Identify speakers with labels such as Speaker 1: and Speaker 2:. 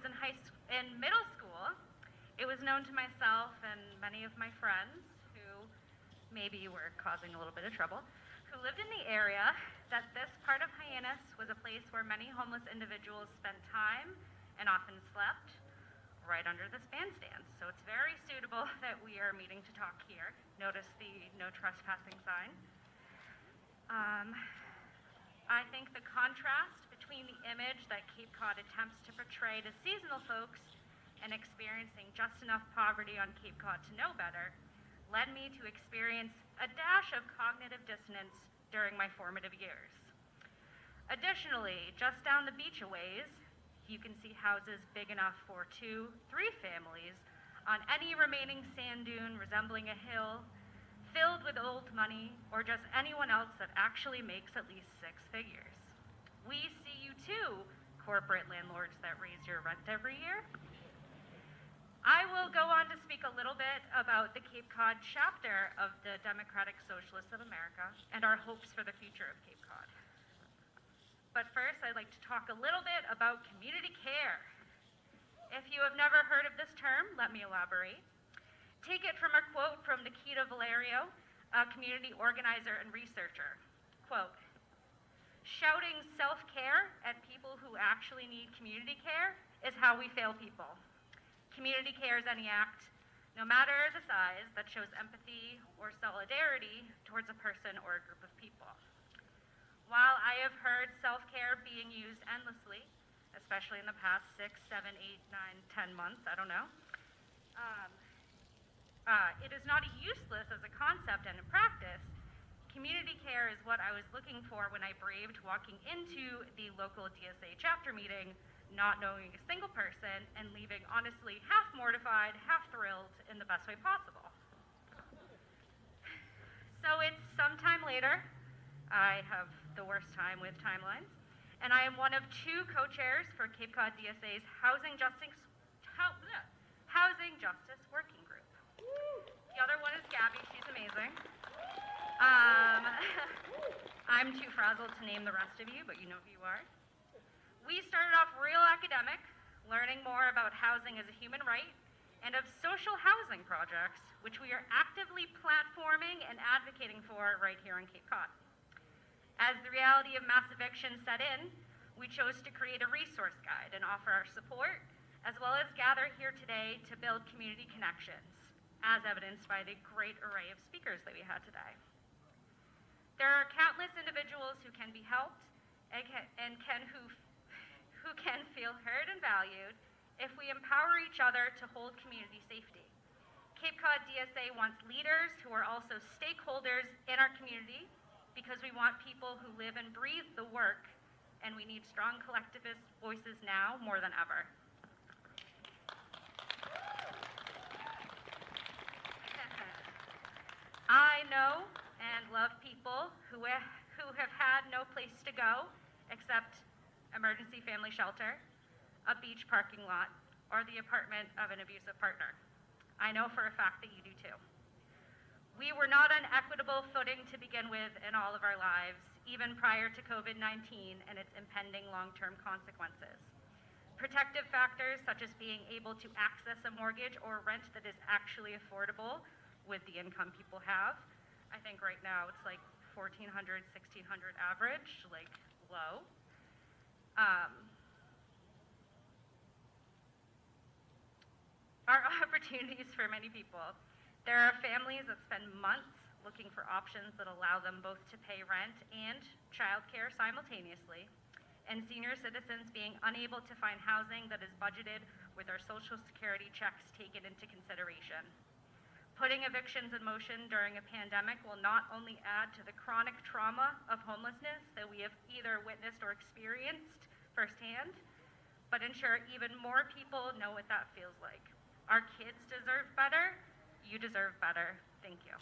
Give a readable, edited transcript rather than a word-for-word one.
Speaker 1: was in middle school, it was known to myself and many of my friends who maybe were causing a little bit of trouble, who lived in the area, that this part of Hyannis was a place where many homeless individuals spent time and often slept right under this bandstand. So it's very suitable that we are meeting to talk here. Notice the no trespassing sign. I think the contrast between the image that Cape Cod attempts to portray to seasonal folks and experiencing just enough poverty on Cape Cod to know better led me to experience a dash of cognitive dissonance during my formative years. Additionally, just down the beach a ways, you can see houses big enough for 2, 3 families on any remaining sand dune resembling a hill, filled with old money, or just anyone else that actually makes at least 6 figures. We see you too, corporate landlords that raise your rent every year. I will go on to speak a little bit about the Cape Cod chapter of the Democratic Socialists of America and our hopes for the future of Cape Cod. But first, I'd like to talk a little bit about community care. If you have never heard of this term, let me elaborate. Take it from a quote from Nikita Valerio, a community organizer and researcher. Quote, "Shouting self-care at people who actually need community care is how we fail people. Community care is any act, no matter the size, that shows empathy or solidarity towards a person or a group of people." While I have heard self-care being used endlessly, especially in the past 6, 7, 8, 9, 10 months, I don't know, it is not useless as a concept and in practice. Community care is what I was looking for when I braved walking into the local DSA chapter meeting, not knowing a single person, and leaving honestly half mortified, half thrilled in the best way possible. So it's sometime later. I have the worst time with timelines, and I am one of 2 co-chairs for Cape Cod DSA's Housing Justice Working Group. The other one is Gabby, she's amazing. I'm too frazzled to name the rest of you, but you know who you are. We started off real academic, learning more about housing as a human right, and of social housing projects, which we are actively platforming and advocating for right here on Cape Cod. As the reality of mass eviction set in, we chose to create a resource guide and offer our support, as well as gather here today to build community connections, as evidenced by the great array of speakers that we had today. There are countless individuals who can be helped who can feel heard and valued if we empower each other to hold community safety. Cape Cod DSA wants leaders who are also stakeholders in our community, because we want people who live and breathe the work, and we need strong collectivist voices now more than ever. I know and love people who have had no place to go except emergency family shelter, a beach parking lot, or the apartment of an abusive partner. I know for a fact that you do too. We were not on equitable footing to begin with in all of our lives, even prior to COVID-19 and its impending long-term consequences. Protective factors such as being able to access a mortgage or rent that is actually affordable with the income people have. I think right now it's like $1,400, $1,600 average, like low. Are opportunities for many people. There are families that spend months looking for options that allow them both to pay rent and childcare simultaneously, and senior citizens being unable to find housing that is budgeted with their Social Security checks taken into consideration. Putting evictions in motion during a pandemic will not only add to the chronic trauma of homelessness that we have either witnessed or experienced firsthand, but ensure even more people know what that feels like. Our kids deserve better. You deserve better. Thank you.